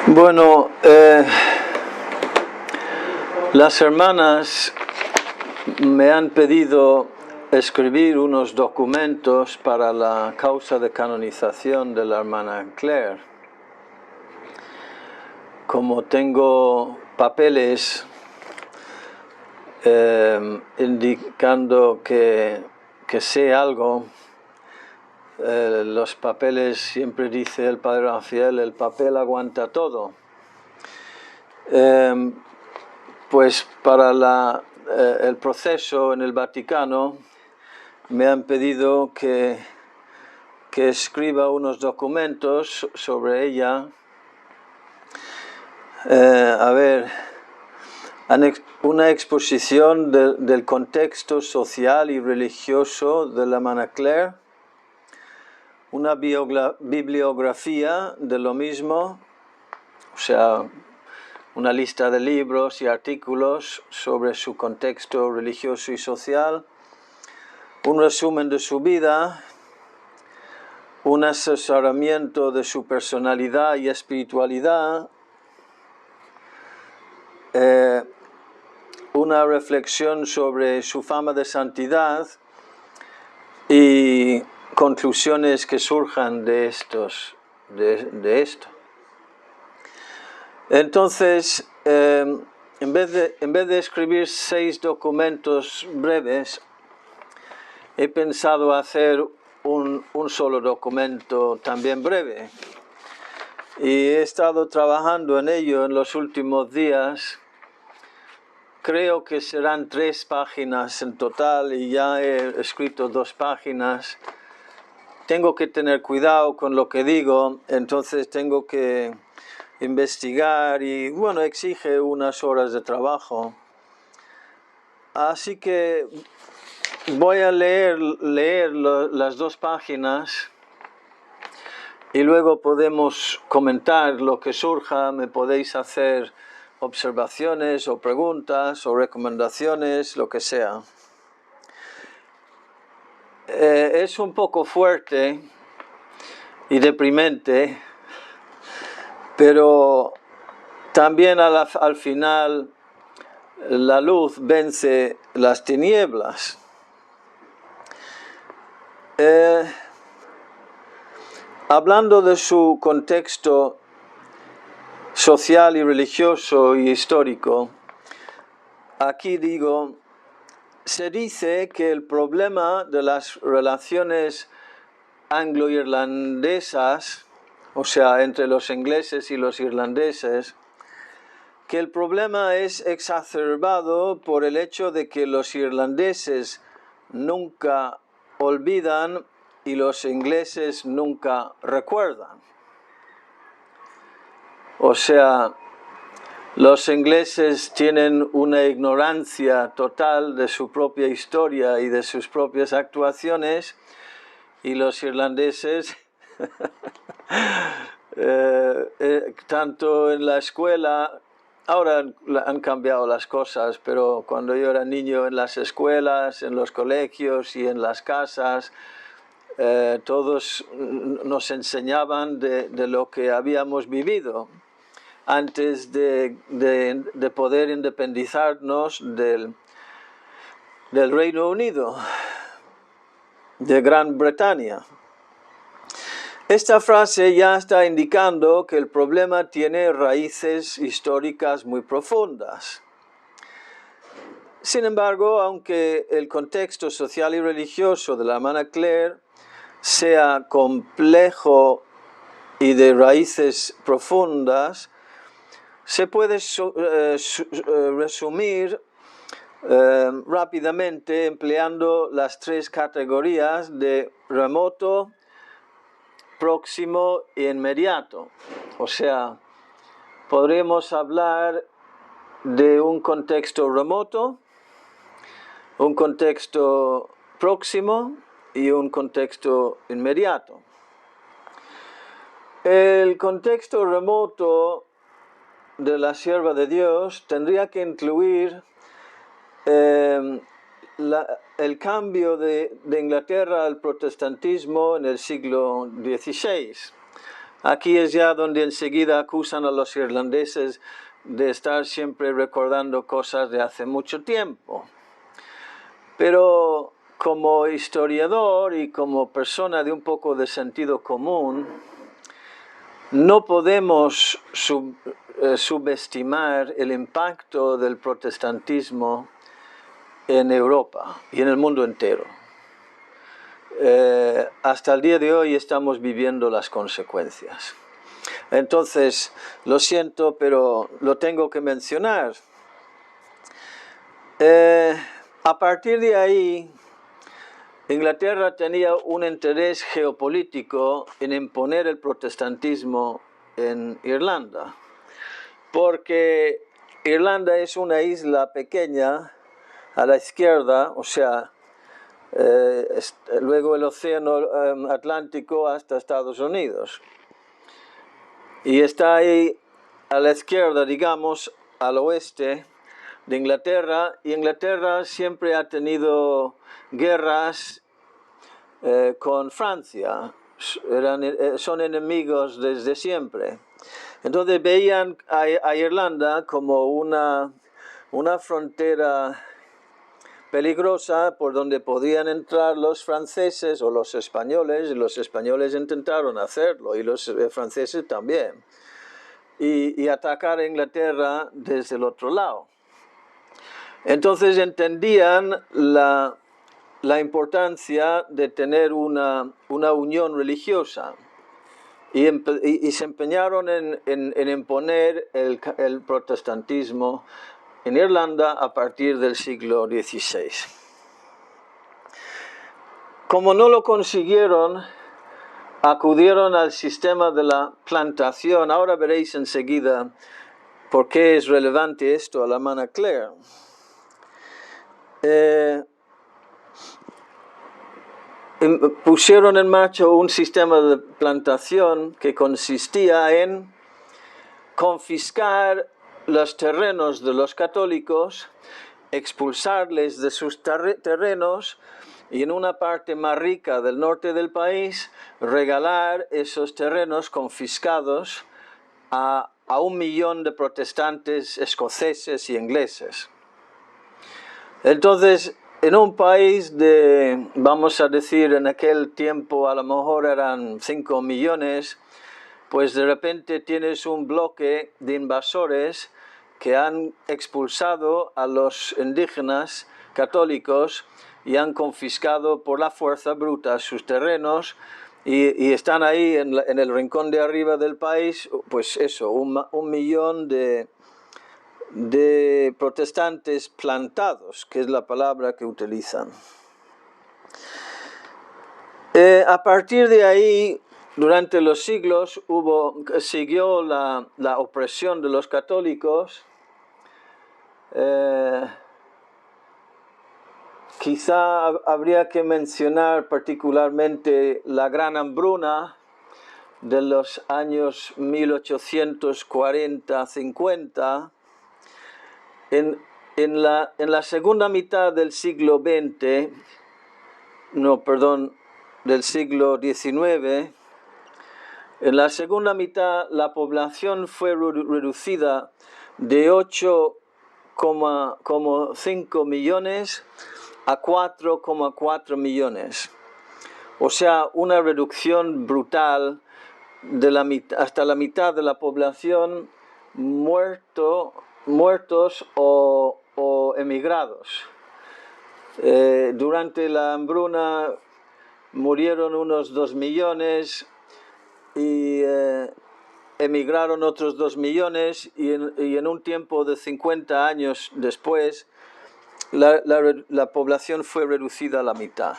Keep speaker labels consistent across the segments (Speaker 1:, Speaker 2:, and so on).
Speaker 1: Bueno, las hermanas me han pedido escribir unos documentos para la causa de canonización de la hermana Claire. Como tengo papeles indicando que sé algo, los papeles, siempre dice el padre Rafael, el papel aguanta todo. Pues para el proceso en el Vaticano me han pedido que escriba unos documentos sobre ella. Una exposición del contexto social y religioso de la hermana Claire, una bibliografía de lo mismo, o sea, una lista de libros y artículos sobre su contexto religioso y social, un resumen de su vida, un asesoramiento de su personalidad y espiritualidad, una reflexión sobre su fama de santidad y conclusiones que surjan de esto. Entonces, en vez de escribir 6 documentos breves, he pensado hacer un solo documento también breve. Y he estado trabajando en ello en los últimos días. Creo que serán 3 páginas en total y ya he escrito 2 páginas. Tengo que tener cuidado con lo que digo, entonces tengo que investigar y, bueno, exige unas horas de trabajo. Así que voy a leer las 2 páginas y luego podemos comentar lo que surja. Me podéis hacer observaciones o preguntas o recomendaciones, lo que sea. Es un poco fuerte y deprimente, pero también al final la luz vence las tinieblas. Hablando de su contexto social y religioso y histórico, aquí digo, se dice que el problema de las relaciones anglo-irlandesas, o sea, entre los ingleses y los irlandeses, que el problema es exacerbado por el hecho de que los irlandeses nunca olvidan y los ingleses nunca recuerdan. O sea, los ingleses tienen una ignorancia total de su propia historia y de sus propias actuaciones, y los irlandeses, tanto en la escuela, ahora han cambiado las cosas, pero cuando yo era niño, en las escuelas, en los colegios y en las casas, todos nos enseñaban de lo que habíamos vivido antes de poder independizarnos del Reino Unido, de Gran Bretaña. Esta frase ya está indicando que el problema tiene raíces históricas muy profundas. Sin embargo, aunque el contexto social y religioso de la hermana Claire sea complejo y de raíces profundas, se puede resumir rápidamente empleando las 3 categorías de remoto, próximo e inmediato. O sea, podríamos hablar de un contexto remoto, un contexto próximo y un contexto inmediato. El contexto remoto de la sierva de Dios tendría que incluir el cambio de Inglaterra al protestantismo en el siglo XVI. Aquí es ya donde enseguida acusan a los irlandeses de estar siempre recordando cosas de hace mucho tiempo. Pero como historiador y como persona de un poco de sentido común, no podemos subestimar el impacto del protestantismo en Europa y en el mundo entero. Hasta el día de hoy estamos viviendo las consecuencias. Entonces, lo siento, pero lo tengo que mencionar. A partir de ahí, Inglaterra tenía un interés geopolítico en imponer el protestantismo en Irlanda, porque Irlanda es una isla pequeña a la izquierda, o sea, luego el océano Atlántico hasta Estados Unidos. Y está ahí a la izquierda, digamos, al oeste de Inglaterra, y Inglaterra siempre ha tenido guerras con Francia, son enemigos desde siempre. Entonces veían a Irlanda como una frontera peligrosa por donde podían entrar los franceses o los españoles, y los españoles intentaron hacerlo, y los franceses también, y atacar a Inglaterra desde el otro lado. Entonces entendían la importancia de tener una unión religiosa, y se empeñaron en imponer el protestantismo en Irlanda a partir del siglo XVI. Como no lo consiguieron, acudieron al sistema de la plantación. Ahora veréis enseguida por qué es relevante esto a la hermana Claire. Pusieron en marcha un sistema de plantación que consistía en confiscar los terrenos de los católicos, expulsarles de sus terrenos, y en una parte más rica del norte del país regalar esos terrenos confiscados a 1 millón de protestantes escoceses y ingleses. Entonces, en un país de, vamos a decir, en aquel tiempo a lo mejor eran 5 millones, pues de repente tienes un bloque de invasores que han expulsado a los indígenas católicos y han confiscado por la fuerza bruta sus terrenos, y están ahí en el rincón de arriba del país, pues eso, 1 millón de protestantes plantados, que es la palabra que utilizan. A partir de ahí, durante los siglos, siguió la opresión de los católicos. Quizá habría que mencionar particularmente la gran hambruna de los años 1840-50. En la segunda mitad del siglo XX, del siglo XIX, en la segunda mitad la población fue reducida de 8,5 millones a 4,4 millones. O sea, una reducción brutal hasta la mitad de la población muertos o emigrados. Durante la hambruna murieron unos 2 millones y emigraron otros 2 millones, y en un tiempo de 50 años después la población fue reducida a la mitad.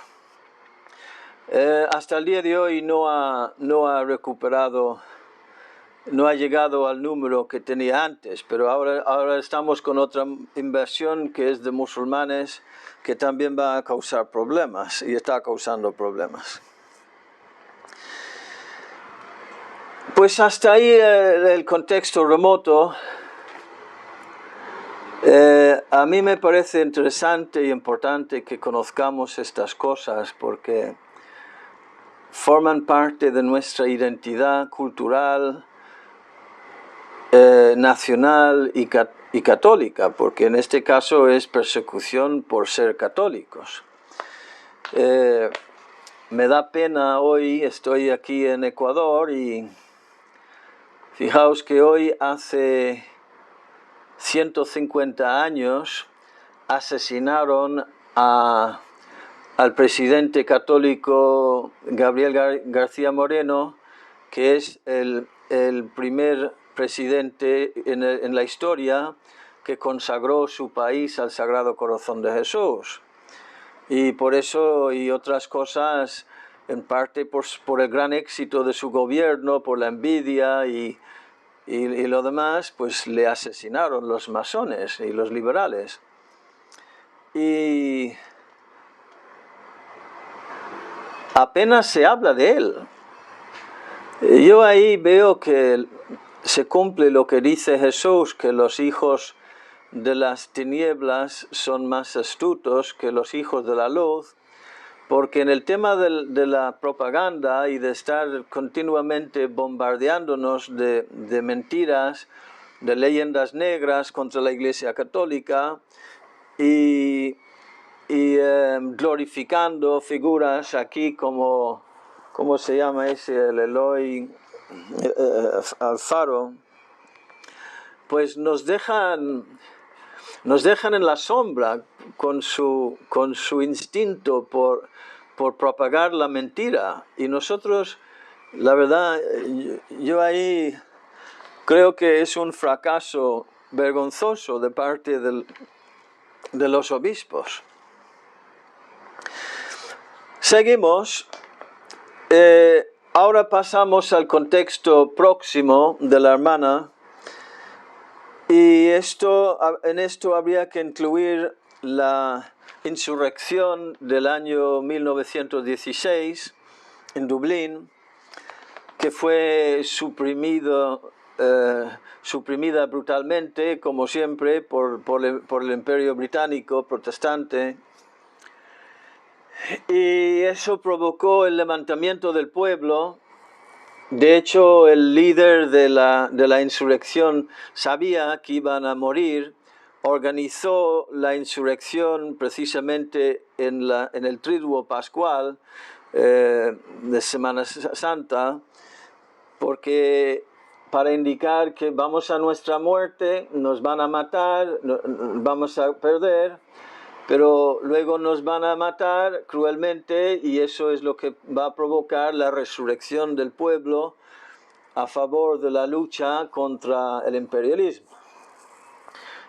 Speaker 1: Hasta el día de hoy no ha recuperado, no ha llegado al número que tenía antes, pero ahora estamos con otra invasión que es de musulmanes, que también va a causar problemas y está causando problemas. Pues hasta ahí el contexto remoto. A mí me parece interesante y importante que conozcamos estas cosas, porque forman parte de nuestra identidad cultural, nacional y católica, porque en este caso es persecución por ser católicos. Me da pena hoy, estoy aquí en Ecuador y fijaos que hoy hace 150 años asesinaron al presidente católico Gabriel García Moreno, que es el primer presidente en la historia que consagró su país al Sagrado Corazón de Jesús. Y por eso y otras cosas, en parte por el gran éxito de su gobierno, por la envidia y lo demás, pues le asesinaron los masones y los liberales. Y apenas se habla de él. Yo ahí veo que se cumple lo que dice Jesús, que los hijos de las tinieblas son más astutos que los hijos de la luz, porque en el tema de la propaganda y de estar continuamente bombardeándonos de mentiras, de leyendas negras contra la Iglesia Católica y glorificando figuras aquí como, ¿cómo se llama ese? El Eloy Alfaro, pues nos dejan en la sombra con su instinto por propagar la mentira. Y nosotros, la verdad, yo ahí creo que es un fracaso vergonzoso de parte de los obispos. Seguimos. Ahora pasamos al contexto próximo de la hermana. Y en esto habría que incluir la insurrección del año 1916 en Dublín, que fue suprimida brutalmente, como siempre, por el Imperio Británico protestante. Y eso provocó el levantamiento del pueblo. De hecho, el líder de la insurrección sabía que iban a morir, organizó la insurrección precisamente en el triduo pascual de Semana Santa, porque para indicar que vamos a nuestra muerte, nos van a matar, vamos a perder, pero luego nos van a matar cruelmente y eso es lo que va a provocar la resurrección del pueblo a favor de la lucha contra el imperialismo.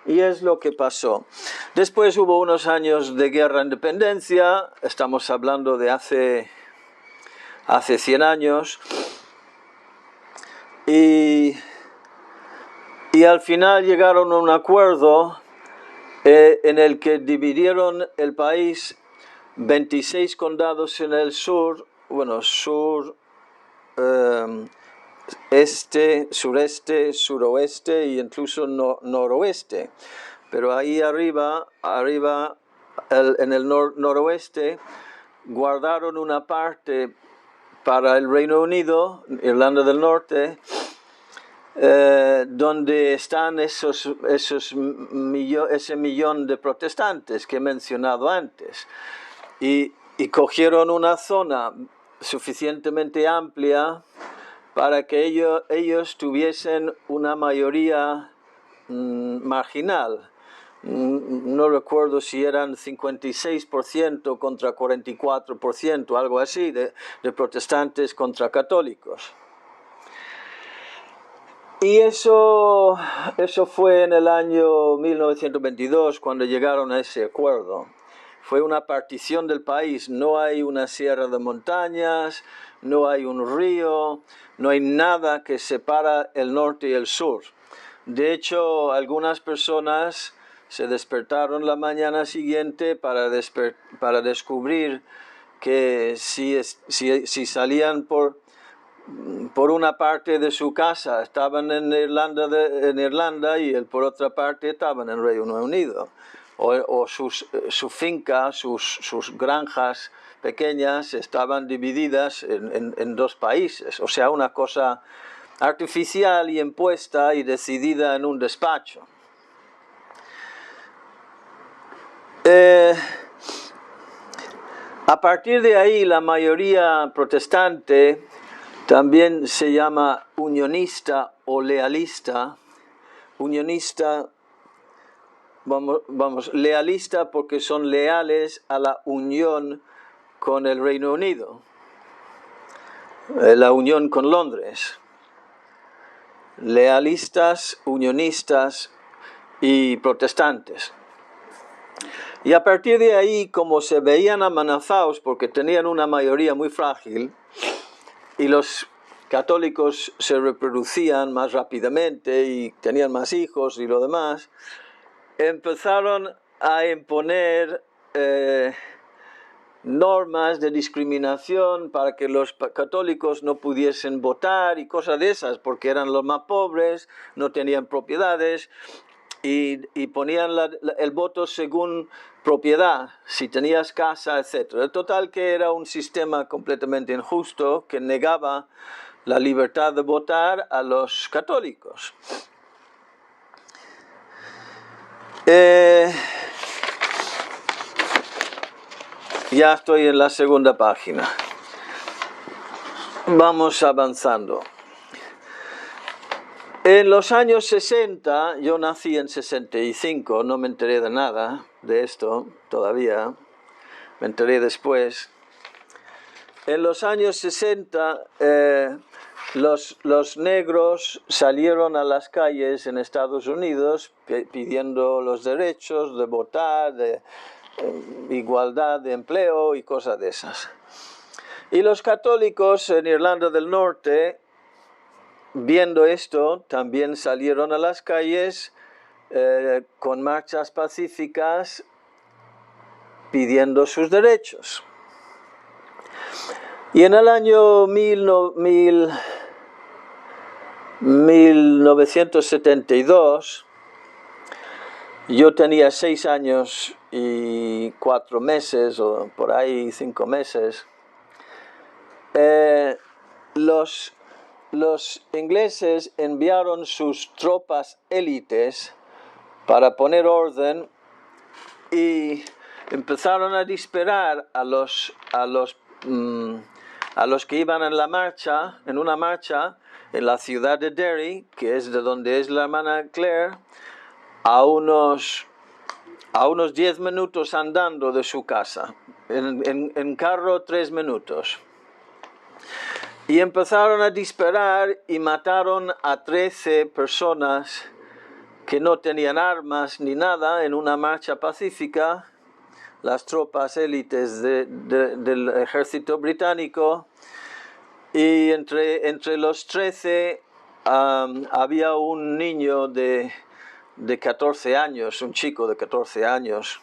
Speaker 1: Y es lo que pasó. Después hubo unos años de guerra de independencia, estamos hablando de hace 100 años, y al final llegaron a un acuerdo en el que dividieron el país 26 condados en el sur, este, sureste, suroeste e incluso noroeste. Pero ahí arriba en el noroeste, guardaron una parte para el Reino Unido, Irlanda del Norte, donde están ese millón de protestantes que he mencionado antes. Y cogieron una zona suficientemente amplia para que ellos tuviesen una mayoría marginal. No recuerdo si eran 56% contra 44%, algo así, de protestantes contra católicos. Y eso fue en el año 1922 cuando llegaron a ese acuerdo. Fue una partición del país, no hay una sierra de montañas, no hay un río, no hay nada que separa el norte y el sur. De hecho, algunas personas se despertaron la mañana siguiente para descubrir que si salían por una parte de su casa estaban en Irlanda y por otra parte estaban en Reino Unido. O su finca, sus granjas pequeñas estaban divididas en dos países, o sea, una cosa artificial y impuesta y decidida en un despacho. A partir de ahí, la mayoría protestante también se llama unionista o lealista. Unionista, lealista porque son leales a la unión con el Reino Unido, la unión con Londres. Lealistas, unionistas y protestantes. Y a partir de ahí, como se veían amenazados porque tenían una mayoría muy frágil y los católicos se reproducían más rápidamente y tenían más hijos y lo demás, empezaron a imponer normas de discriminación para que los católicos no pudiesen votar y cosas de esas, porque eran los más pobres, no tenían propiedades y ponían el voto según propiedad, si tenías casa, etc. El total que era un sistema completamente injusto que negaba la libertad de votar a los católicos. Ya estoy en la segunda página. Vamos avanzando. En los años 60, yo nací en 65, no me enteré de nada de esto todavía, me enteré después. En los años 60, los negros salieron a las calles en Estados Unidos pidiendo los derechos de votar, de igualdad de empleo y cosas de esas. Y los católicos en Irlanda del Norte, viendo esto, también salieron a las calles con marchas pacíficas pidiendo sus derechos. Y en el año 1972, yo tenía 6 años y 4 meses, o por ahí 5 meses. Los ingleses enviaron sus tropas élites para poner orden y empezaron a disparar a los que iban en una marcha en la ciudad de Derry, que es de donde es la hermana Claire, a unos 10 minutos andando de su casa, en carro 3 minutos. Y empezaron a disparar y mataron a 13 personas que no tenían armas ni nada en una marcha pacífica, las tropas élites del ejército británico. Y entre los 13 había un niño de 14 años, un chico de 14 años.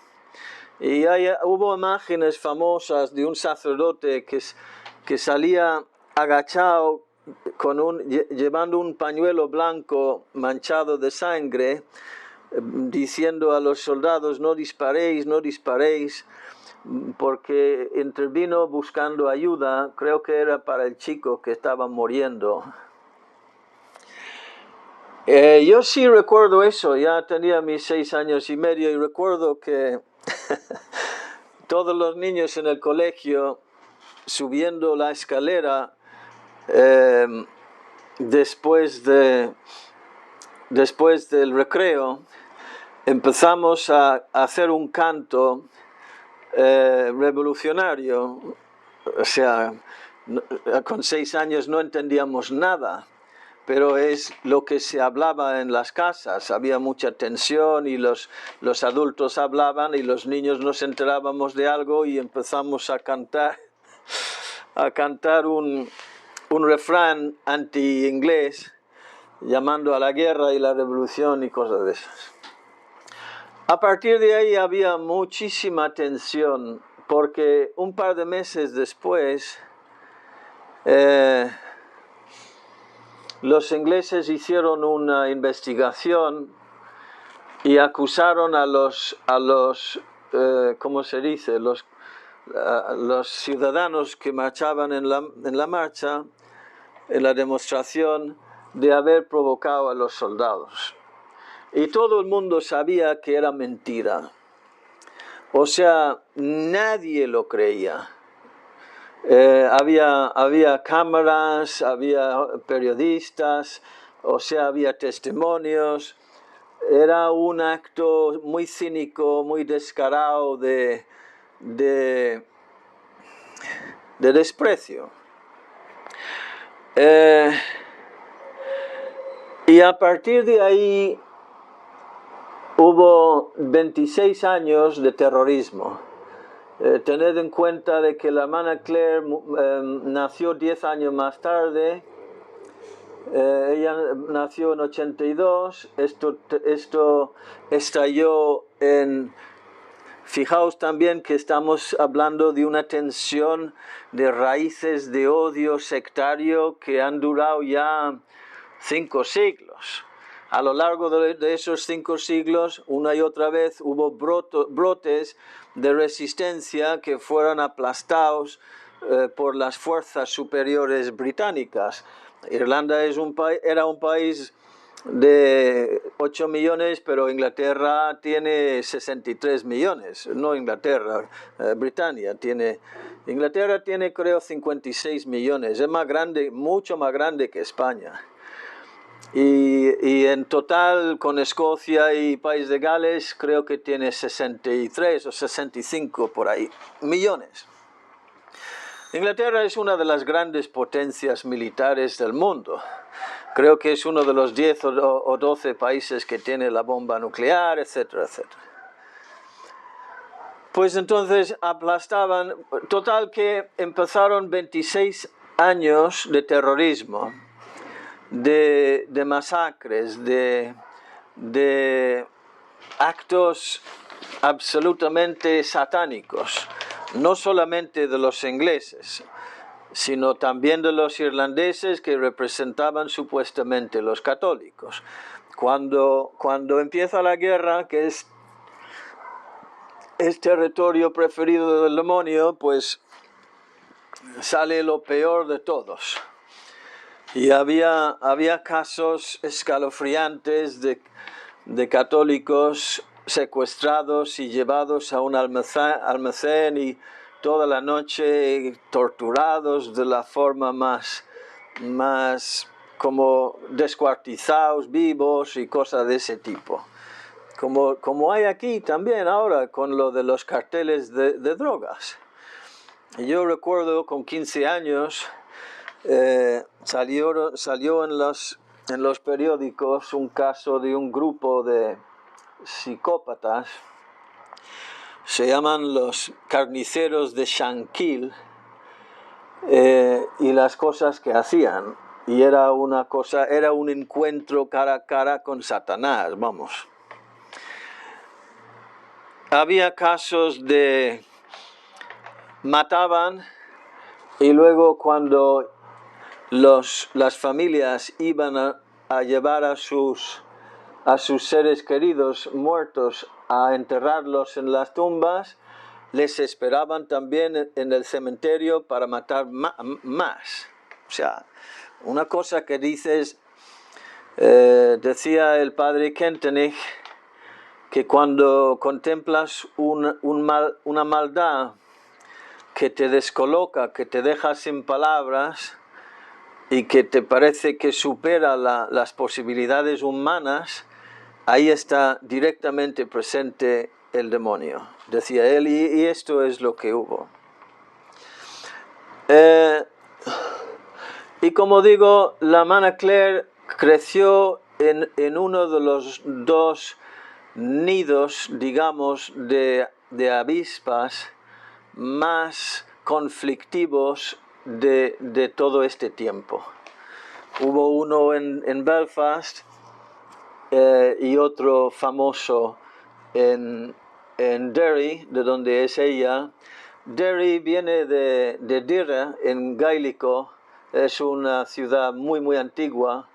Speaker 1: Y hubo imágenes famosas de un sacerdote que salía agachado llevando un pañuelo blanco manchado de sangre, diciendo a los soldados: no disparéis, no disparéis, porque intervino buscando ayuda, creo que era para el chico que estaba muriendo. Yo sí recuerdo eso, ya tenía mis 6 años y medio y recuerdo que todos los niños en el colegio subiendo la escalera después del recreo empezamos a hacer un canto revolucionario. O sea, con 6 años no entendíamos nada, pero es lo que se hablaba en las casas. Había mucha tensión y los adultos hablaban y los niños nos enterábamos de algo y empezamos a cantar un refrán anti-inglés llamando a la guerra y la revolución y cosas de esas. A partir de ahí había muchísima tensión porque un par de meses después los ingleses hicieron una investigación y acusaron a los ¿cómo se dice? los ciudadanos que marchaban en la marcha, en la demostración, de haber provocado a los soldados. Y todo el mundo sabía que era mentira. O sea, nadie lo creía. Había cámaras, había periodistas, o sea, había testimonios. Era un acto muy cínico, muy descarado de desprecio. Y a partir de ahí hubo 26 años de terrorismo. Tened en cuenta de que la hermana Claire nació 10 años más tarde. Ella nació en 82. Esto estalló en... Fijaos también que estamos hablando de una tensión de raíces de odio sectario que han durado ya 5 siglos. A lo largo de esos 5 siglos, una y otra vez hubo brotes de resistencia que fueron aplastados por las fuerzas superiores británicas. Irlanda era un país de 8 millones, pero Inglaterra tiene 63 millones. No Inglaterra, Britania tiene... Inglaterra tiene creo 56 millones. Es más grande, mucho más grande que España. Y en total con Escocia y País de Gales creo que tiene 63 o 65 por ahí millones. Inglaterra es una de las grandes potencias militares del mundo. Creo que es uno de los 10 o 12 países que tiene la bomba nuclear, etcétera, etcétera. Pues entonces aplastaban, total que empezaron 26 años de terrorismo, de masacres, de actos absolutamente satánicos, no solamente de los ingleses, sino también de los irlandeses que representaban supuestamente los católicos. Cuando empieza la guerra, que es territorio preferido del demonio, pues sale lo peor de todos. Y había casos escalofriantes de católicos secuestrados y llevados a un almacén y toda la noche torturados de la forma más como descuartizados, vivos y cosas de ese tipo. Como hay aquí también ahora con lo de los carteles de drogas. Y yo recuerdo con 15 años salió en los periódicos un caso de un grupo de psicópatas. Se llaman los carniceros de Shankill, y las cosas que hacían. Y era un encuentro cara a cara con Satanás, vamos. Había casos de mataban y luego cuando las familias iban a llevar a sus seres queridos muertos a enterrarlos en las tumbas, les esperaban también en el cementerio para matar más. O sea, una cosa que dices, decía el padre Kentenich, que cuando contemplas una maldad que te descoloca, que te deja sin palabras y que te parece que supera las posibilidades humanas, ahí está directamente presente el demonio, decía él, y esto es lo que hubo. Y como digo, la hermana Claire creció en uno de los 2 nidos, digamos, de avispas más conflictivos de todo este tiempo. Hubo uno en Belfast y otro famoso en Derry, de donde es ella. Derry viene de Dirra, en gaélico, es una ciudad muy antigua,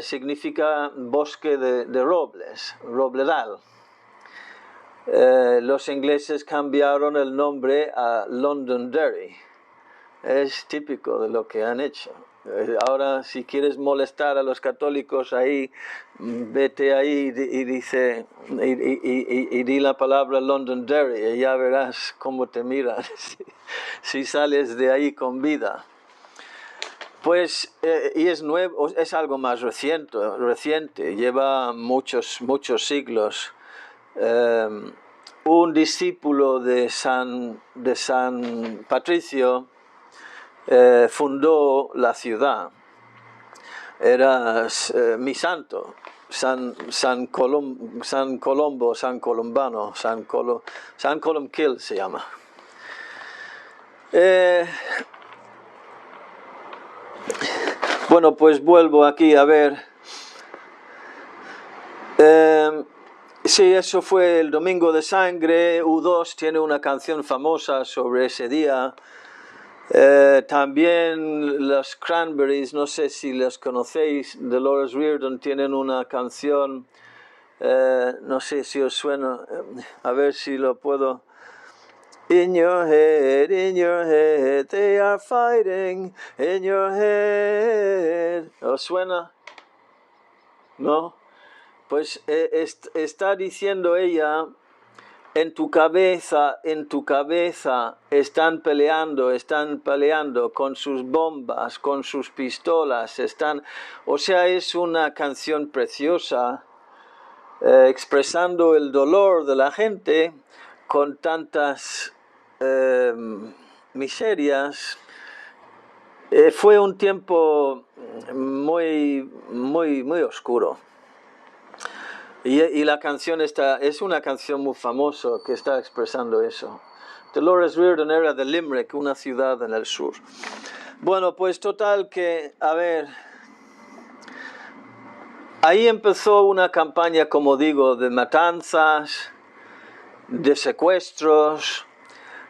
Speaker 1: significa bosque de robles, robledal. los ingleses cambiaron el nombre a Londonderry. Es típico de lo que han hecho. Ahora, si quieres molestar a los católicos ahí, vete ahí y dice y di la palabra Londonderry y ya verás cómo te miran si sales de ahí con vida. Pues, y es nuevo, es algo más reciente, lleva muchos siglos. Un discípulo de San Patricio fundó la ciudad. Era mi santo, San Columbano, San Columkill se llama. Bueno, pues vuelvo aquí a ver. Sí, eso fue el Domingo de Sangre. U2 tiene una canción famosa sobre ese día. También los Cranberries, no sé si los conocéis, Dolores Riordan, tienen una canción, no sé si os suena, a ver si lo puedo. In your head, they are fighting, in your head. ¿Os suena? ¿No? Pues está diciendo ella, en tu cabeza están peleando con sus bombas, con sus pistolas, o sea, es una canción preciosa, expresando el dolor de la gente con tantas miserias. Fue un tiempo muy oscuro. Y la canción es una canción muy famosa que está expresando eso. Dolores Riordan era de Limerick, una ciudad en el sur. Bueno, pues total que, a ver, ahí empezó una campaña, como digo, de matanzas, de secuestros,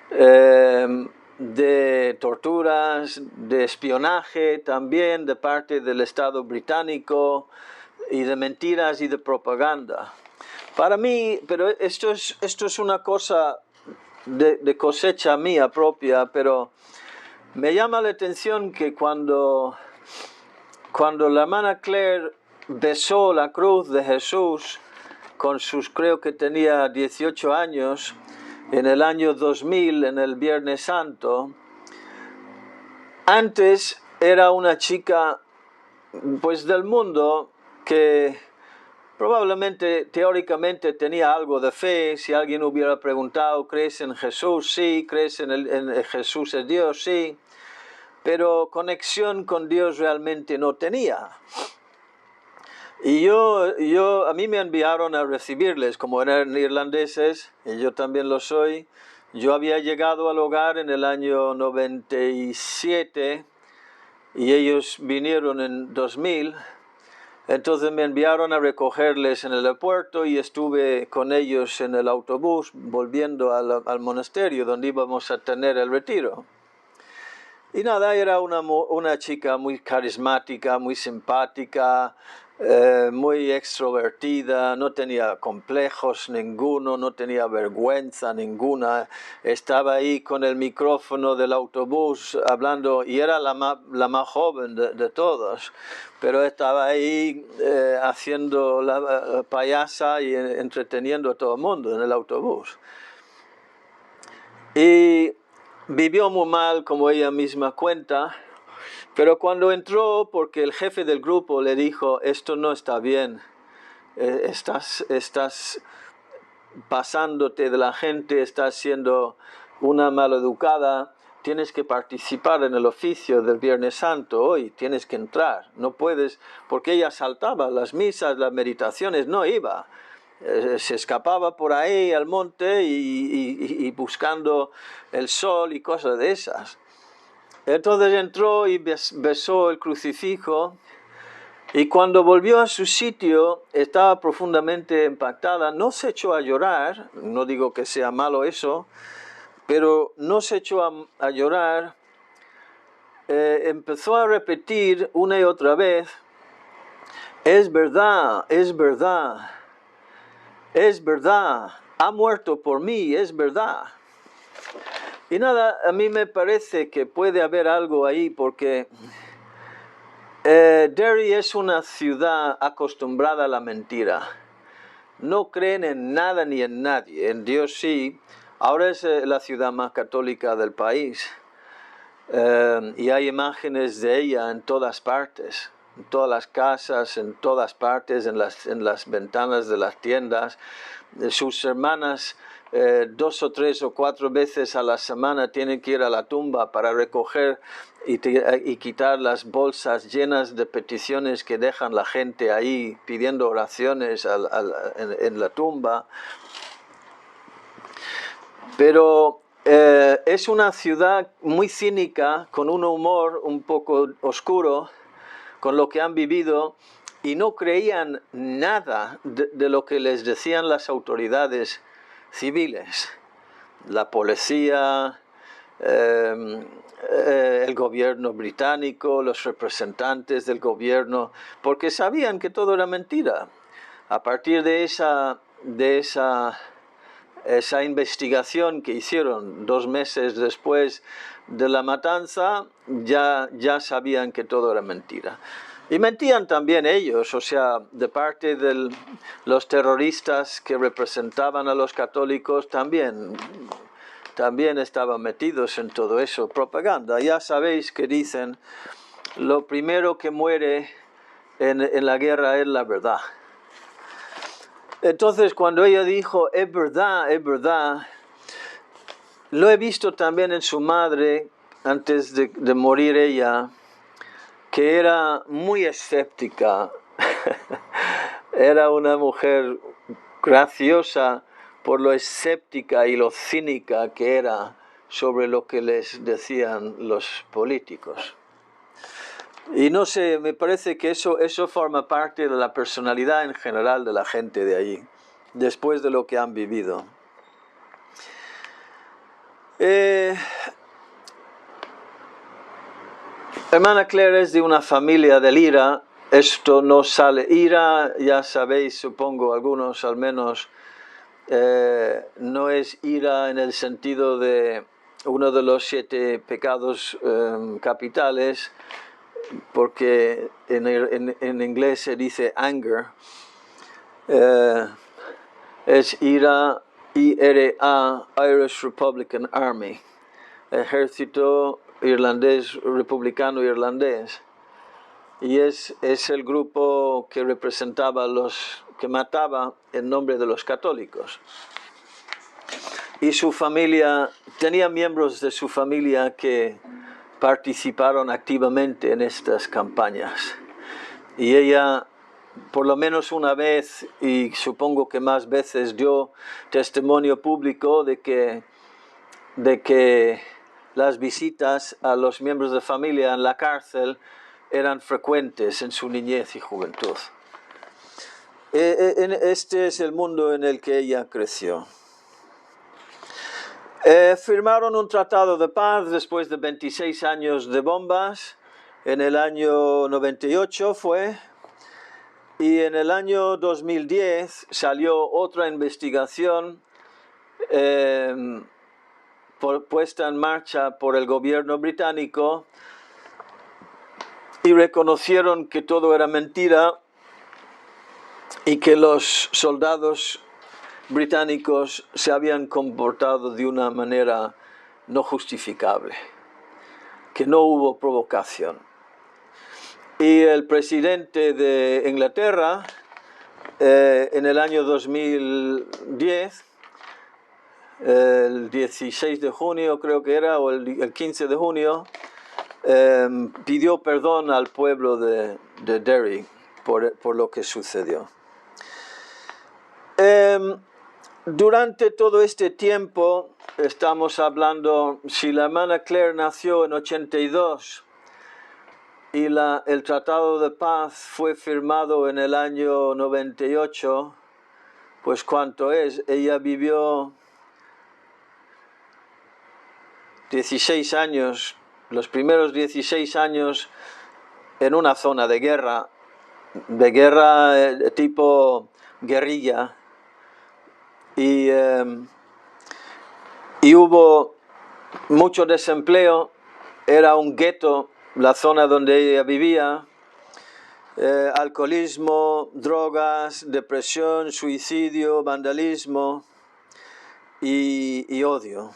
Speaker 1: de torturas, de espionaje también de parte del Estado británico, y de mentiras y de propaganda. Para mí, pero esto es una cosa de cosecha mía propia, pero me llama la atención que cuando la hermana Claire besó la cruz de Jesús con creo que tenía 18 años, en el año 2000, en el Viernes Santo, antes era una chica pues del mundo que probablemente teóricamente tenía algo de fe. Si alguien hubiera preguntado, ¿crees en Jesús? Sí. ¿Crees en Jesús es Dios? Sí. Pero conexión con Dios realmente no tenía. Y a mí me enviaron a recibirles, como eran irlandeses, y yo también lo soy. Yo había llegado al hogar en el año 97 y ellos vinieron en 2000. Entonces me enviaron a recogerles en el aeropuerto y estuve con ellos en el autobús volviendo al monasterio donde íbamos a tener el retiro. Y nada, era una chica muy carismática, muy simpática, muy extrovertida, no tenía complejos ninguno, no tenía vergüenza ninguna. Estaba ahí con el micrófono del autobús hablando, y era la más joven de todos, pero estaba ahí haciendo la payasa y entreteniendo a todo el mundo en el autobús. Y vivió muy mal, como ella misma cuenta, pero cuando entró, porque el jefe del grupo le dijo, esto no está bien, estás pasándote de la gente, estás siendo una maleducada, tienes que participar en el oficio del Viernes Santo hoy, tienes que entrar, no puedes, porque ella saltaba las misas, las meditaciones, no iba. Se escapaba por ahí al monte y buscando el sol y cosas de esas. Entonces entró y besó el crucifijo, y cuando volvió a su sitio estaba profundamente impactada. No se echó a llorar, no digo que sea malo eso, pero no se echó a llorar. Empezó a repetir una y otra vez, es verdad, es verdad. Es verdad, ha muerto por mí, es verdad. Y nada, a mí me parece que puede haber algo ahí porque Derry es una ciudad acostumbrada a la mentira. No creen en nada ni en nadie, en Dios sí. Ahora es la ciudad más católica del país y hay imágenes de ella en todas partes, en todas las casas, en todas partes, en las ventanas de las tiendas. Sus hermanas 2 o 3 o 4 veces a la semana tienen que ir a la tumba para recoger y quitar las bolsas llenas de peticiones que dejan la gente ahí pidiendo oraciones en la tumba. Pero es una ciudad muy cínica, con un humor un poco oscuro, con lo que han vivido, y no creían nada de lo que les decían las autoridades civiles, la policía, el gobierno británico, los representantes del gobierno, porque sabían que todo era mentira. A partir de esa investigación que hicieron 2 meses después de la matanza, ya sabían que todo era mentira. Y mentían también ellos, o sea, de parte de los terroristas que representaban a los católicos también estaban metidos en todo eso, propaganda. Ya sabéis que dicen, lo primero que muere en la guerra es la verdad. Entonces, cuando ella dijo, es verdad, lo he visto también en su madre, antes de morir ella, que era muy escéptica. Era una mujer graciosa por lo escéptica y lo cínica que era sobre lo que les decían los políticos. Y no sé, me parece que eso forma parte de la personalidad en general de la gente de allí, después de lo que han vivido. Hermana Claire es de una familia del IRA. Esto no sale. IRA, ya sabéis, supongo, algunos al menos, no es ira en el sentido de uno de los 7 pecados capitales, porque en inglés se dice anger. Es IRA, IRA, Irish Republican Army, ejército irlandés, republicano irlandés. Y es el grupo que representaba que mataba en nombre de los católicos. Y su familia, tenía miembros de su familia que participaron activamente en estas campañas. Y ella, por lo menos una vez, y supongo que más veces, dio testimonio público de que las visitas a los miembros de familia en la cárcel eran frecuentes en su niñez y juventud. Este es el mundo en el que ella creció. Firmaron un tratado de paz después de 26 años de bombas. En el año 98 fue. Y en el año 2010 salió otra investigación puesta en marcha por el gobierno británico y reconocieron que todo era mentira y que los soldados británicos se habían comportado de una manera no justificable, que no hubo provocación. Y el presidente de Inglaterra, en el año 2010, el 16 de junio creo que era, o el 15 de junio, pidió perdón al pueblo de Derry por lo que sucedió. Durante todo este tiempo, estamos hablando, si la hermana Claire nació en 82 y el Tratado de Paz fue firmado en el año 98, pues ¿cuánto es? Ella vivió 16 años, los primeros 16 años en una zona de guerra tipo guerrilla, y hubo mucho desempleo. Era un gueto la zona donde ella vivía. Alcoholismo, drogas, depresión, suicidio, vandalismo y odio.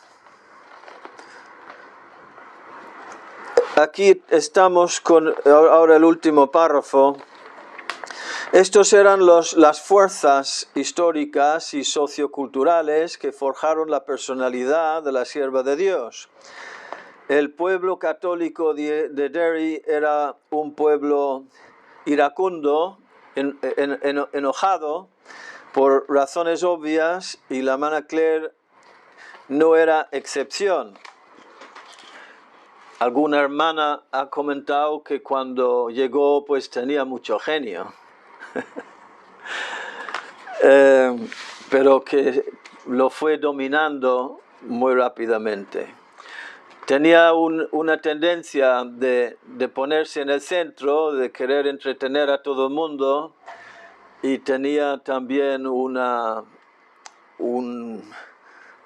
Speaker 1: Aquí estamos con ahora el último párrafo. Estos eran las fuerzas históricas y socioculturales que forjaron la personalidad de la sierva de Dios. El pueblo católico de Derry era un pueblo iracundo, enojado por razones obvias, y la hermana Claire no era excepción. Alguna hermana ha comentado que cuando llegó pues tenía mucho genio. Pero que lo fue dominando muy rápidamente. Tenía una tendencia de ponerse en el centro, de querer entretener a todo el mundo, y tenía también una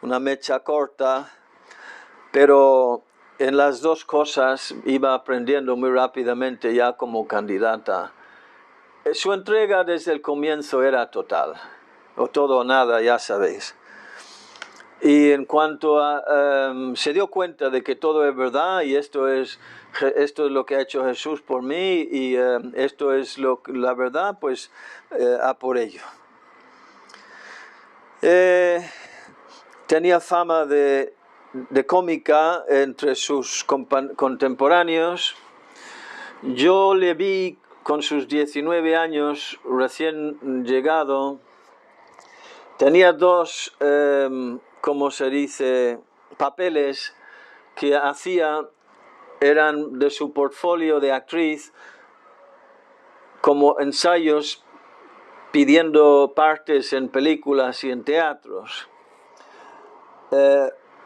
Speaker 1: mecha corta, pero en las dos cosas iba aprendiendo muy rápidamente ya como candidata. Su entrega desde el comienzo era total, o todo o nada, ya sabéis. Y en cuanto a se dio cuenta de que todo es verdad y esto es lo que ha hecho Jesús por mí y esto es la verdad, pues a por ello. Tenía fama de cómica entre sus contemporáneos. Yo le vi con sus 19 años, recién llegado. Tenía dos, como se dice, papeles que hacía, eran de su portfolio de actriz, como ensayos pidiendo partes en películas y en teatros.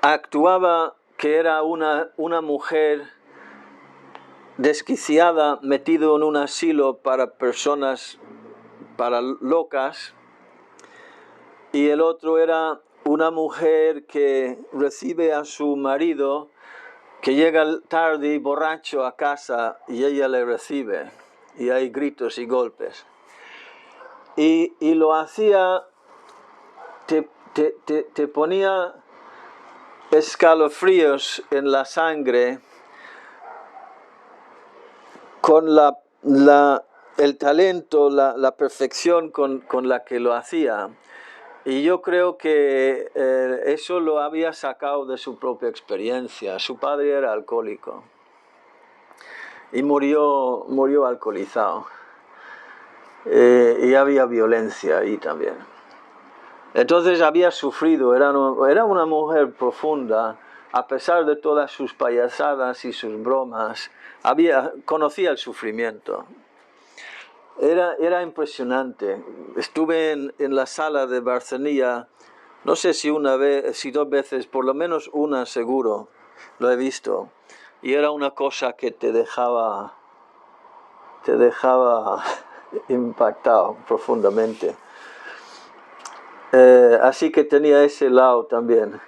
Speaker 1: Actuaba que era una mujer desquiciada, metido en un asilo para personas, para locas, y el otro era una mujer que recibe a su marido, que llega tarde y borracho a casa y ella le recibe, y hay gritos y golpes. Y lo hacía, te ponía escalofríos en la sangre con el talento, la perfección con la que lo hacía. Y yo creo que eso lo había sacado de su propia experiencia. Su padre era alcohólico y murió alcoholizado. Y había violencia ahí también. Entonces había sufrido, era una mujer profunda, a pesar de todas sus payasadas y sus bromas, conocía el sufrimiento. Era impresionante. Estuve en la sala de Barcenilla, no sé si una vez, si dos veces, por lo menos una seguro, lo he visto. Y era una cosa que te dejaba impactado profundamente. Así que tenía ese lado también.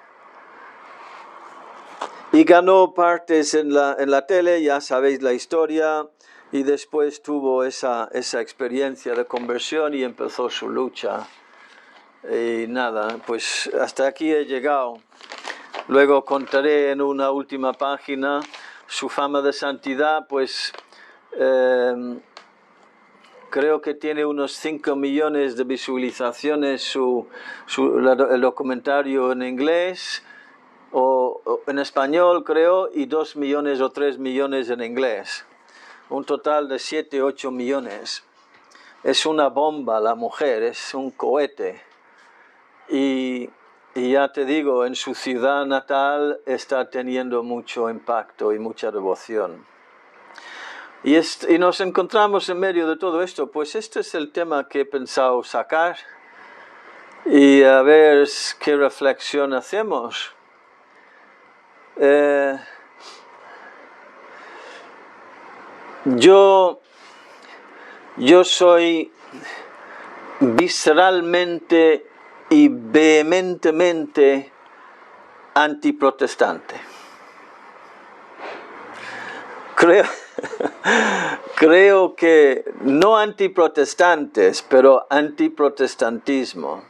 Speaker 1: Y ganó partes en la tele, ya sabéis la historia, y después tuvo esa experiencia de conversión y empezó su lucha. Y nada, pues hasta aquí he llegado. Luego contaré en una última página su fama de santidad, pues creo que tiene unos 5 millones de visualizaciones el documentario en inglés, o en español creo, y 2 millones o 3 millones en inglés. Un total de 7, 8 millones. Es una bomba la mujer, es un cohete. Y ya te digo, en su ciudad natal está teniendo mucho impacto y mucha devoción. Y nos encontramos en medio de todo esto, pues este es el tema que he pensado sacar y a ver qué reflexión hacemos. Yo soy visceralmente y vehementemente antiprotestante. Creo que no antiprotestantes, pero antiprotestantismo.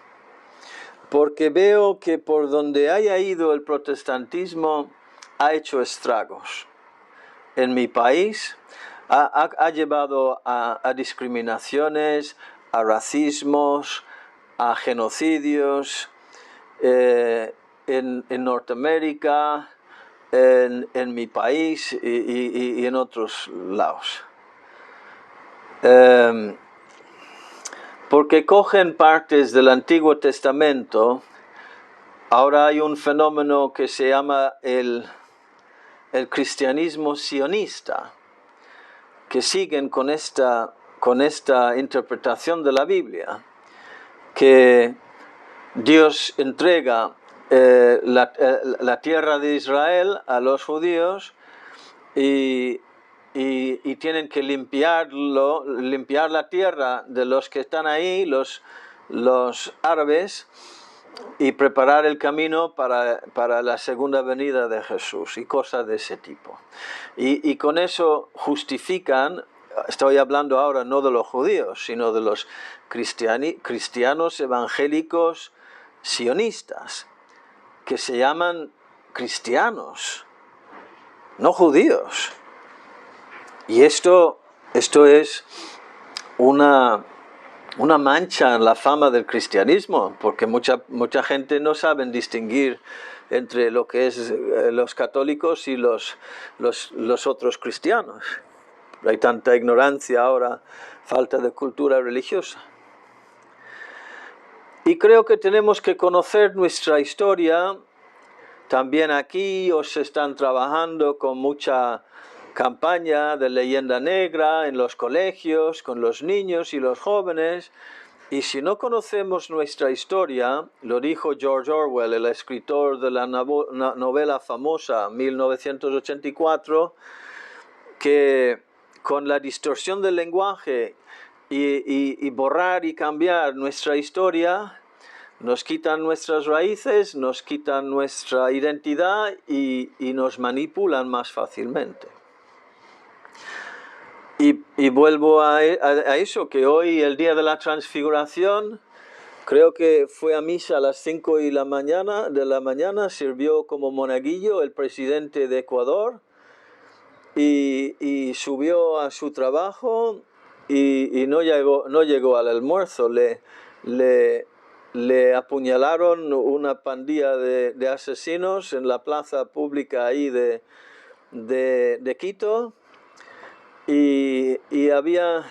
Speaker 1: Porque veo que por donde haya ido el protestantismo ha hecho estragos. En mi país ha llevado a discriminaciones, a racismos, a genocidios, en Norteamérica, en mi país y en otros lados. Porque cogen partes del Antiguo Testamento. Ahora hay un fenómeno que se llama el cristianismo sionista, que siguen con esta interpretación de la Biblia, que Dios entrega la tierra de Israel a los judíos y tienen que limpiar la tierra de los que están ahí, los árabes, y preparar el camino para la segunda venida de Jesús y cosas de ese tipo. Y con eso justifican, estoy hablando ahora no de los judíos, sino de los cristianos evangélicos sionistas, que se llaman cristianos, no judíos. Y esto es una mancha en la fama del cristianismo, porque mucha gente no sabe distinguir entre lo que es los católicos y los otros cristianos. Hay tanta ignorancia ahora, falta de cultura religiosa. Y creo que tenemos que conocer nuestra historia. También aquí os están trabajando con mucha campaña de leyenda negra en los colegios, con los niños y los jóvenes. Y si no conocemos nuestra historia, lo dijo George Orwell, el escritor de la novela famosa 1984, que con la distorsión del lenguaje y borrar y cambiar nuestra historia, nos quitan nuestras raíces, nos quitan nuestra identidad y nos manipulan más fácilmente. Y vuelvo a eso, que hoy, el día de la transfiguración, creo que fue a misa a las 5 de la mañana, sirvió como monaguillo el presidente de Ecuador y subió a su trabajo y no llegó al almuerzo. Le apuñalaron una pandilla de asesinos en la plaza pública ahí de Quito. Y había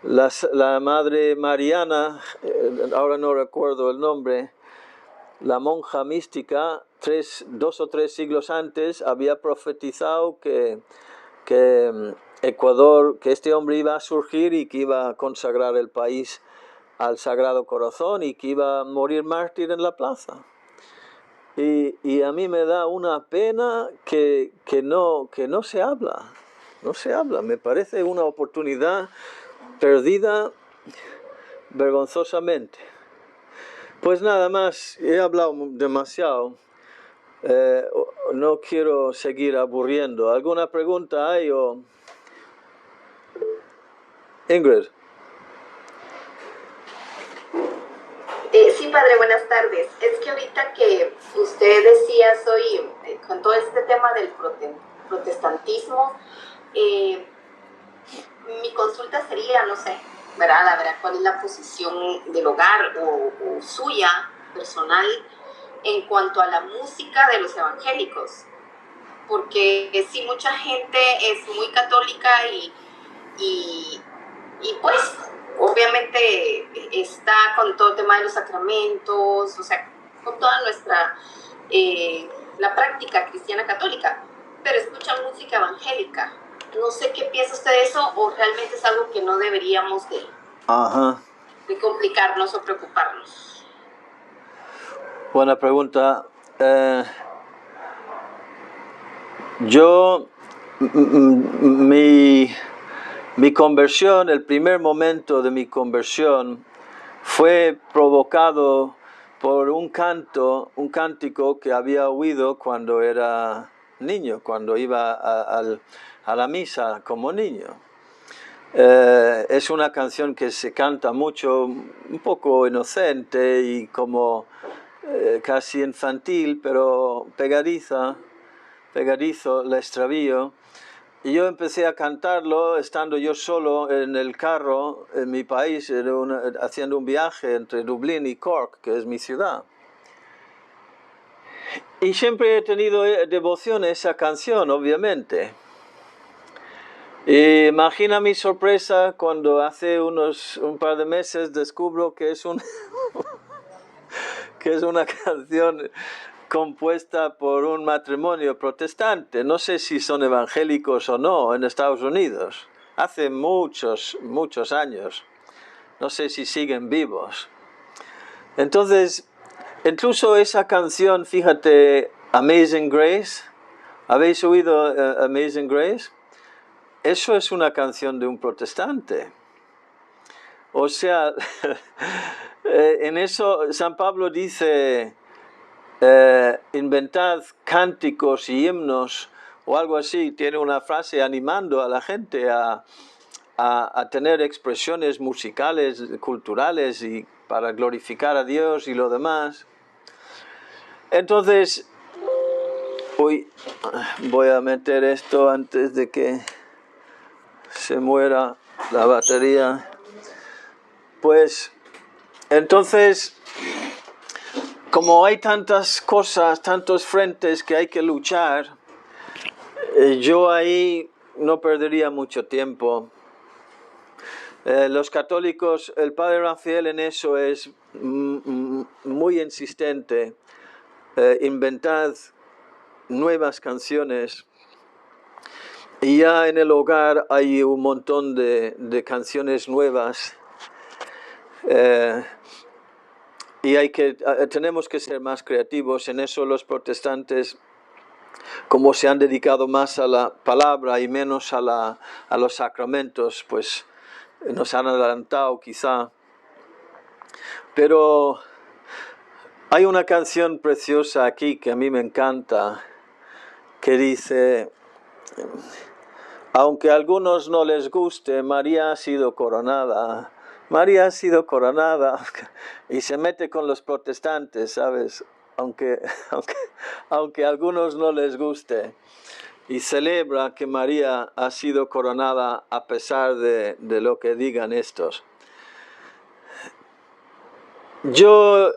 Speaker 1: la madre Mariana, ahora no recuerdo el nombre, la monja mística, 2 o 3 siglos antes, había profetizado que Ecuador, que este hombre iba a surgir y que iba a consagrar el país al Sagrado Corazón y que iba a morir mártir en la plaza. Y a mí me da una pena que no se habla. No se habla, me parece una oportunidad perdida vergonzosamente. Pues nada más, he hablado demasiado, no quiero seguir aburriendo. ¿Alguna pregunta hay? Ingrid.
Speaker 2: Sí, padre, buenas tardes. Es que ahorita que usted decía, con todo este tema del protestantismo, mi consulta sería, no sé, ¿verdad? La verdad, ¿cuál es la posición del hogar o suya, personal, en cuanto a la música de los evangélicos? Porque sí, mucha gente es muy católica y pues, obviamente está con todo el tema de los sacramentos, o sea, con toda nuestra, la práctica cristiana católica, pero escucha música evangélica. No sé qué piensa usted de eso, o realmente es algo que no deberíamos de complicarnos o preocuparnos.
Speaker 1: Buena pregunta. Yo, mi conversión, el primer momento de mi conversión fue provocado por un cántico que había oído cuando era niño, cuando iba a la misa como niño. Es una canción que se canta mucho, un poco inocente y como casi infantil, pero pegadizo el extravío. Y yo empecé a cantarlo estando yo solo en el carro en mi país, haciendo un viaje entre Dublín y Cork, que es mi ciudad. Y siempre he tenido devoción a esa canción, obviamente. Y imagina mi sorpresa cuando hace un par de meses descubro que es una canción compuesta por un matrimonio protestante. No sé si son evangélicos o no en Estados Unidos. Hace muchos años. No sé si siguen vivos. Entonces, incluso esa canción, fíjate, Amazing Grace. ¿Habéis oído Amazing Grace? Eso es una canción de un protestante. O sea, en eso San Pablo dice, inventad cánticos y himnos o algo así. Tiene una frase animando a la gente a tener expresiones musicales, culturales y para glorificar a Dios y lo demás. Entonces, voy a meter esto antes de que se muera la batería. Pues, entonces, como hay tantas cosas, tantos frentes que hay que luchar, yo ahí no perdería mucho tiempo. Los católicos, el padre Rafael en eso es muy insistente. Inventad nuevas canciones. Y ya en el hogar hay un montón de canciones nuevas. Y tenemos que ser más creativos. En eso los protestantes, como se han dedicado más a la palabra y menos a los sacramentos, pues nos han adelantado quizá. Pero hay una canción preciosa aquí que a mí me encanta, que dice, aunque a algunos no les guste, María ha sido coronada. María ha sido coronada. Y se mete con los protestantes, ¿sabes? Aunque a algunos no les guste. Y celebra que María ha sido coronada a pesar de lo que digan estos. Yo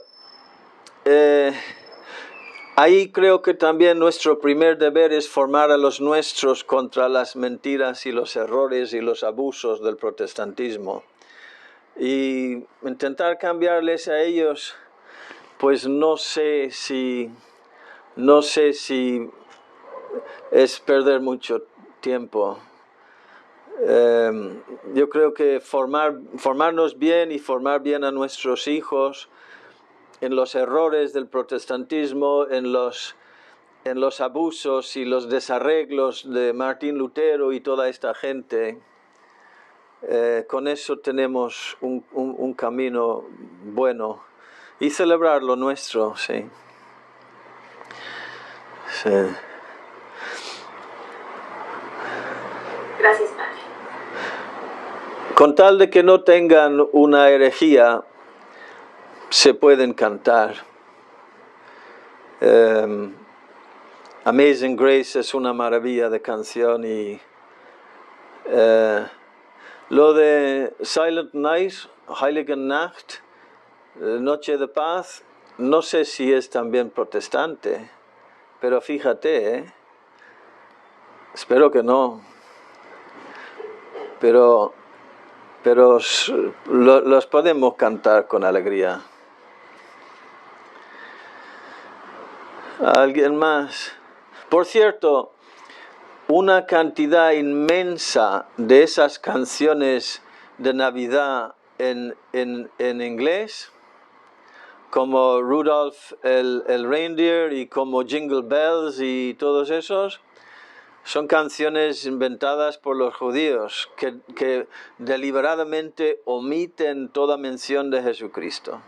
Speaker 1: ahí creo que también nuestro primer deber es formar a los nuestros contra las mentiras y los errores y los abusos del protestantismo. Y intentar cambiarles a ellos, pues no sé si es perder mucho tiempo. Yo creo que formarnos bien y formar bien a nuestros hijos en los errores del protestantismo, en los abusos y los desarreglos de Martín Lutero y toda esta gente, con eso tenemos un camino bueno. Y celebrar lo nuestro, sí. Sí.
Speaker 2: Gracias, Padre.
Speaker 1: Con tal de que no tengan una herejía, se pueden cantar. Amazing Grace es una maravilla de canción y lo de Silent Night, Heilige Nacht, Noche de Paz, no sé si es también protestante, pero fíjate, espero que no, pero los podemos cantar con alegría. ¿Alguien más? Por cierto, una cantidad inmensa de esas canciones de Navidad en inglés, como Rudolph el Reindeer y como Jingle Bells y todos esos, son canciones inventadas por los judíos que deliberadamente omiten toda mención de Jesucristo.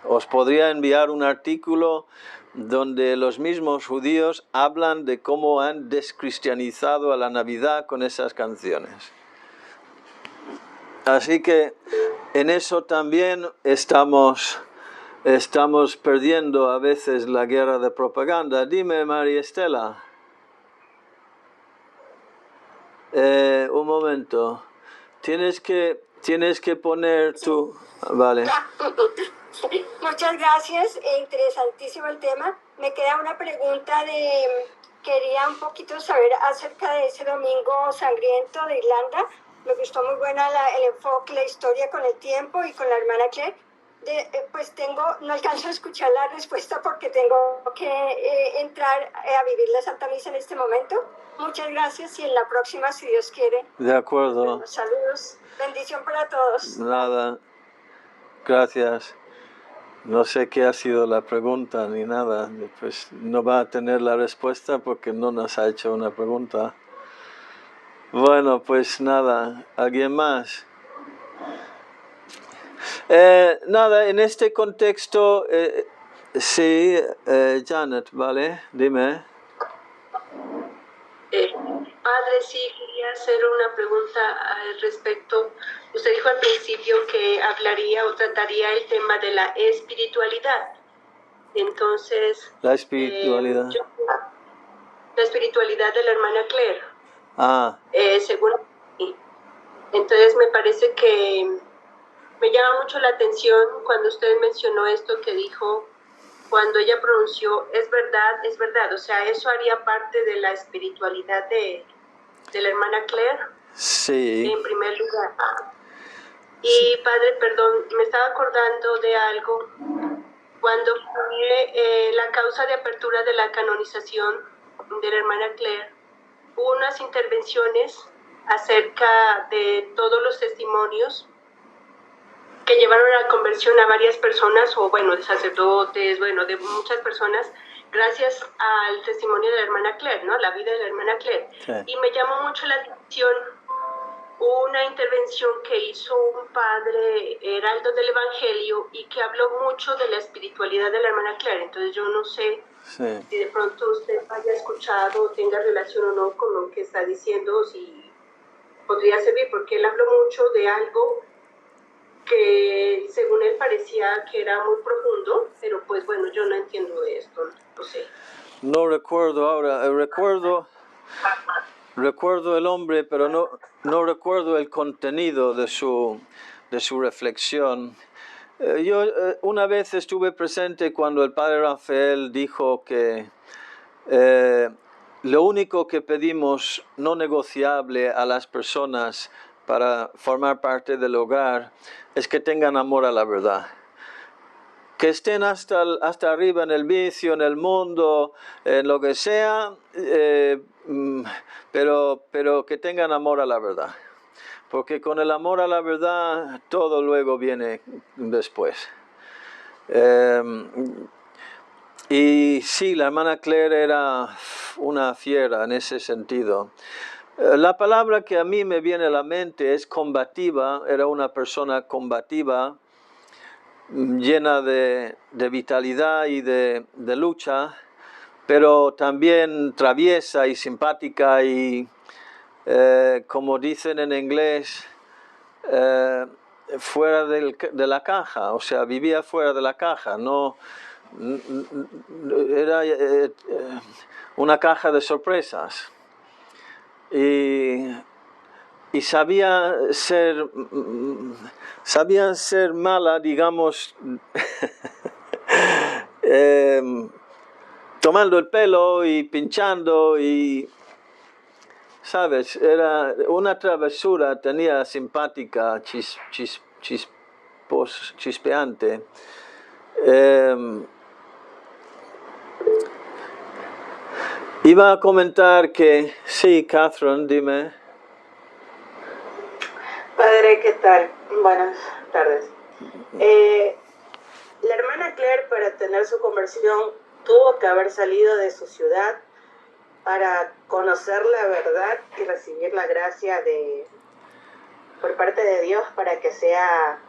Speaker 1: Os podría enviar un artículo donde los mismos judíos hablan de cómo han descristianizado a la Navidad con esas canciones. Así que en eso también estamos perdiendo a veces la guerra de propaganda. Dime, María Estela. Un momento. Tienes que poner tu... Vale.
Speaker 3: Muchas gracias, interesantísimo el tema. Me queda una pregunta quería un poquito saber acerca de ese domingo sangriento de Irlanda. Me gustó muy buena el enfoque, la historia con el tiempo y con la hermana Claire. No alcanzo a escuchar la respuesta porque tengo que entrar a vivir la Santa Misa en este momento. Muchas gracias y en la próxima, si Dios quiere.
Speaker 1: De acuerdo.
Speaker 3: Bueno, saludos, bendición para todos.
Speaker 1: Nada, gracias. No sé qué ha sido la pregunta ni nada. Pues no va a tener la respuesta porque no nos ha hecho una pregunta. Bueno, pues nada, ¿alguien más? Nada, en este contexto, sí, Janet, ¿vale? Dime.
Speaker 4: Padre, sí, quería hacer una pregunta al respecto. Usted dijo al principio que hablaría o trataría el tema de la espiritualidad. Entonces...
Speaker 1: La espiritualidad.
Speaker 4: La espiritualidad de la hermana Claire.
Speaker 1: Ah.
Speaker 4: Según... Entonces me parece que me llama mucho la atención cuando usted mencionó esto que dijo, cuando ella pronunció, es verdad. O sea, eso haría parte de la espiritualidad de la hermana Claire.
Speaker 1: Sí.
Speaker 4: En primer lugar. Y Padre, perdón, me estaba acordando de algo. Cuando fue la causa de apertura de la canonización de la hermana Claire, hubo unas intervenciones acerca de todos los testimonios que llevaron a la conversión a varias personas, o bueno, de sacerdotes, bueno, de muchas personas, gracias al testimonio de la hermana Claire, ¿no? La vida de la hermana Claire.
Speaker 1: Sí.
Speaker 4: Y me llamó mucho la atención una intervención que hizo un padre heraldo del Evangelio y que habló mucho de la espiritualidad de la hermana Claire. Entonces yo no sé si de pronto usted haya escuchado o tenga relación o no con lo que está diciendo, o si podría servir, porque él habló mucho de algo que según él parecía que era muy profundo, pero pues bueno, yo no entiendo de esto, no sé.
Speaker 1: No recuerdo ahora, recuerdo el hombre, pero no recuerdo el contenido de su reflexión. Yo una vez estuve presente cuando el padre Rafael dijo que lo único que pedimos no negociable a las personas para formar parte del hogar es que tengan amor a la verdad. Que estén hasta arriba en el vicio, en el mundo, en lo que sea, pero que tengan amor a la verdad. Porque con el amor a la verdad todo luego viene después. Y sí, la hermana Claire era una fiera en ese sentido. La palabra que a mí me viene a la mente es combativa, era una persona combativa, llena de vitalidad y de lucha, pero también traviesa y simpática y, como dicen en inglés, fuera de la caja, o sea, vivía fuera de la caja, no era una caja de sorpresas. Y sabía ser mala, digamos, tomando el pelo y pinchando y, ¿sabes? Era una travesura, tenía simpática, chispeante. Iba a comentar que, sí, Catherine, dime.
Speaker 5: Padre, ¿qué tal? Buenas tardes. La hermana Claire, para tener su conversión, tuvo que haber salido de su ciudad para conocer la verdad y recibir la gracia por parte de Dios para que sea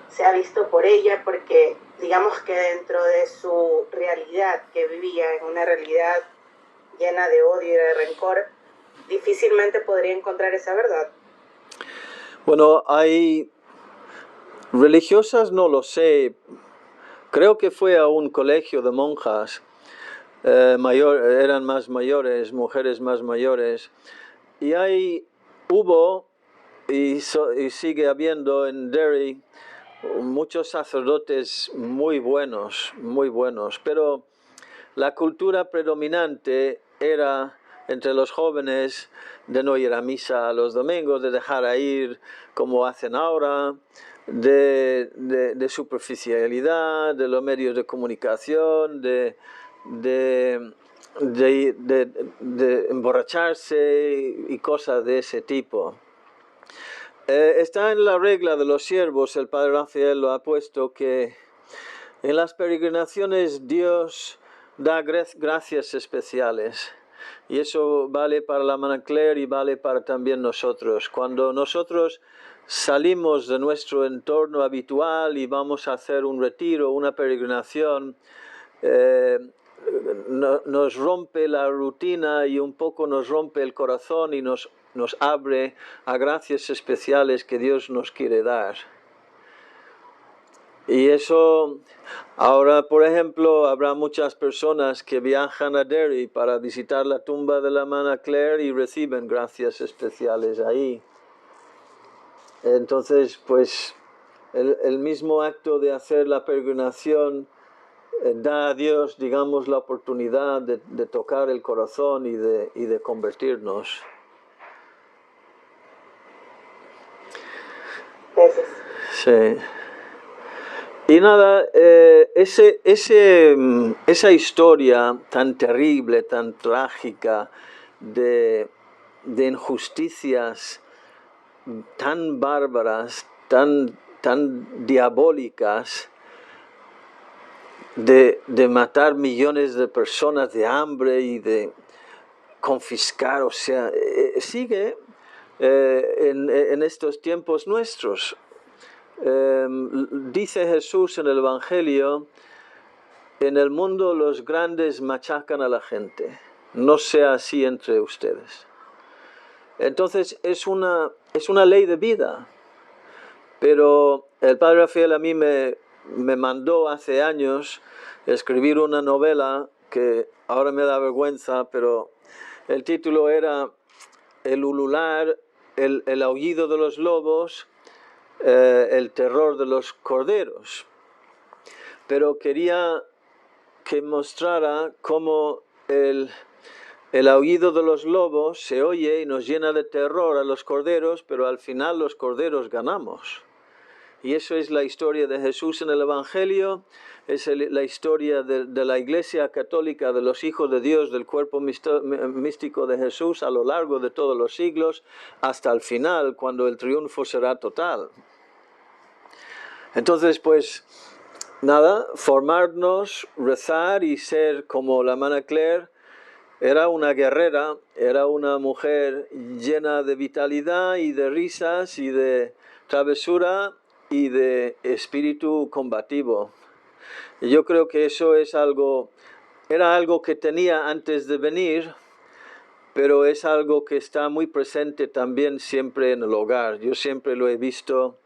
Speaker 5: se ha visto por ella, porque digamos que dentro de su realidad, que vivía en una realidad llena de odio y de rencor, difícilmente podría encontrar esa verdad.
Speaker 1: Bueno, hay religiosas, no lo sé. Creo que fue a un colegio de monjas, eran más mayores, mujeres más mayores. Y hubo y sigue habiendo en Derry muchos sacerdotes muy buenos, pero la cultura predominante era entre los jóvenes de no ir a misa los domingos, de dejar a ir como hacen ahora, de superficialidad, de los medios de comunicación, de emborracharse y cosas de ese tipo. Está en la regla de los siervos, el padre Rafael lo ha puesto, que en las peregrinaciones Dios da gracias especiales. Y eso vale para la hermana Claire y vale para también nosotros. Cuando nosotros salimos de nuestro entorno habitual y vamos a hacer un retiro, una peregrinación, nos rompe la rutina y un poco nos rompe el corazón y nos abre a gracias especiales que Dios nos quiere dar. Y eso, ahora por ejemplo, habrá muchas personas que viajan a Derry para visitar la tumba de la hermana Claire y reciben gracias especiales ahí. Entonces, pues, el mismo acto de hacer la peregrinación da a Dios, digamos, la oportunidad de tocar el corazón y de convertirnos. Sí. Y nada, esa historia tan terrible, tan trágica, de injusticias tan bárbaras, tan diabólicas, de matar millones de personas de hambre y de confiscar, o sea, sigue en estos tiempos nuestros. Dice Jesús en el Evangelio: en el mundo los grandes machacan a la gente, no sea así entre ustedes. Entonces es una ley de vida. Pero el padre Rafael a mí me mandó hace años escribir una novela que ahora me da vergüenza, pero el título era El ulular, el aullido de los lobos, el terror de los corderos. Pero quería que mostrara cómo el aullido de los lobos se oye y nos llena de terror a los corderos, pero al final los corderos ganamos. Y eso es la historia de Jesús en el Evangelio, es la historia de la Iglesia Católica, de los hijos de Dios, del cuerpo místico de Jesús a lo largo de todos los siglos, hasta el final, cuando el triunfo será total. Entonces, pues, nada, formarnos, rezar y ser como la hermana Claire. Era una guerrera, era una mujer llena de vitalidad y de risas y de travesura y de espíritu combativo. Y yo creo que eso era algo que tenía antes de venir, pero es algo que está muy presente también siempre en el hogar. Yo siempre lo he visto,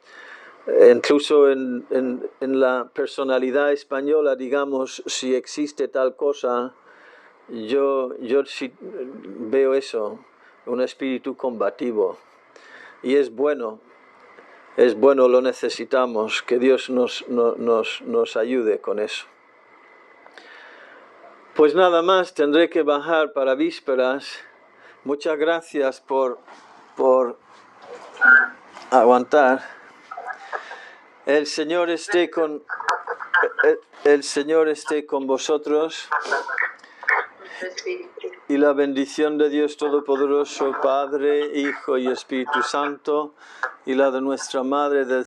Speaker 1: incluso en la personalidad española, digamos, si existe tal cosa, yo sí veo eso, un espíritu combativo. Y es bueno, lo necesitamos, que Dios nos ayude con eso. Pues nada más, tendré que bajar para vísperas. Muchas gracias por aguantar. El Señor esté con vosotros. Y la bendición de Dios Todopoderoso, Padre, Hijo y Espíritu Santo, y la de nuestra Madre del